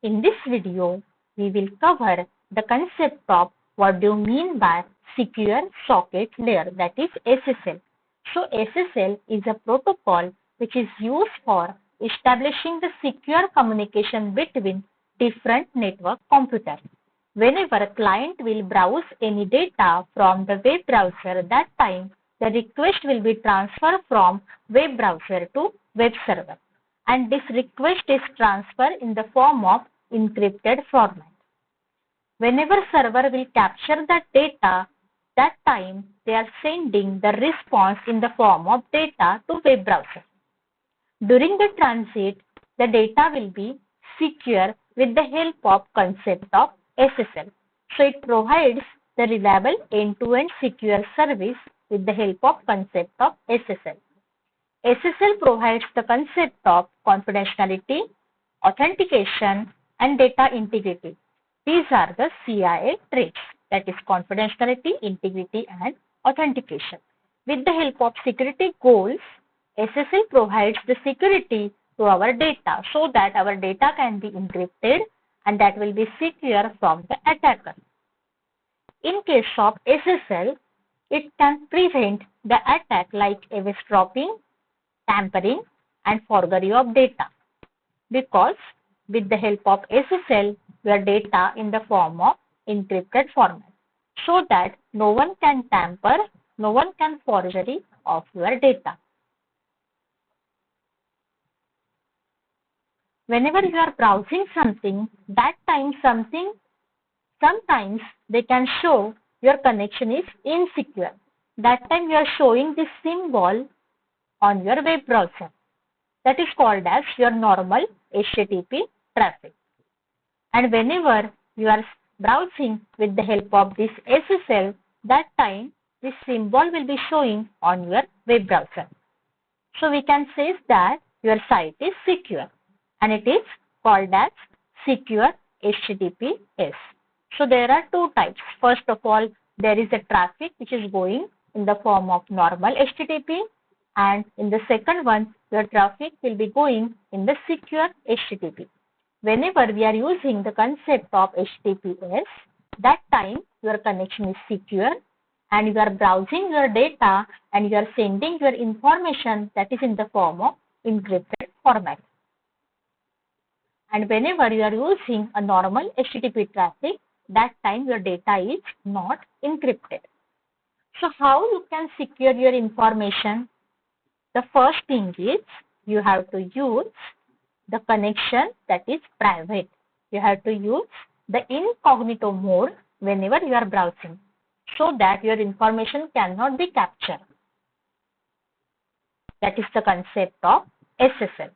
In this video, we will cover the concept of what do you mean by Secure Socket Layer, that is SSL. So SSL is a protocol which is used for establishing the secure communication between different network computers. Whenever a client will browse any data from the web browser, that time the request will be transferred from web browser to web server. And this request is transferred in the form of encrypted format. Whenever server will capture that data, that time they are sending the response in the form of data to web browser. During the transit, the data will be secure with the help of concept of SSL. So it provides the reliable end-to-end secure service with the help of concept of SSL. SSL provides the concept of confidentiality, authentication, and data integrity. These are the CIA traits, that is confidentiality, integrity, and authentication. With the help of security goals, SSL provides the security to our data so that our data can be encrypted and that will be secure from the attacker. In case of SSL, it can prevent the attack like eavesdropping, tampering, and forgery of data, because with the help of SSL, your data in the form of encrypted format, so that no one can tamper, no one can forgery of your data. Whenever you are browsing something, that time sometimes they can show your connection is insecure. That time you are showing this symbol on your web browser. That is called as your normal HTTP traffic. And whenever you are browsing with the help of this SSL, that time this symbol will be showing on your web browser. So we can say that your site is secure, and it is called as secure HTTPS. So there are two types. First of all, there is a traffic which is going in the form of normal HTTP, and in the second one, your traffic will be going in the secure HTTP. Whenever we are using the concept of HTTPS, that time your connection is secure and you are browsing your data and you are sending your information that is in the form of encrypted format. And whenever you are using a normal HTTP traffic, that time your data is not encrypted. So how you can secure your information? The first thing is you have to use the connection that is private. You have to use the incognito mode whenever you are browsing, so that your information cannot be captured. That is the concept of SSL.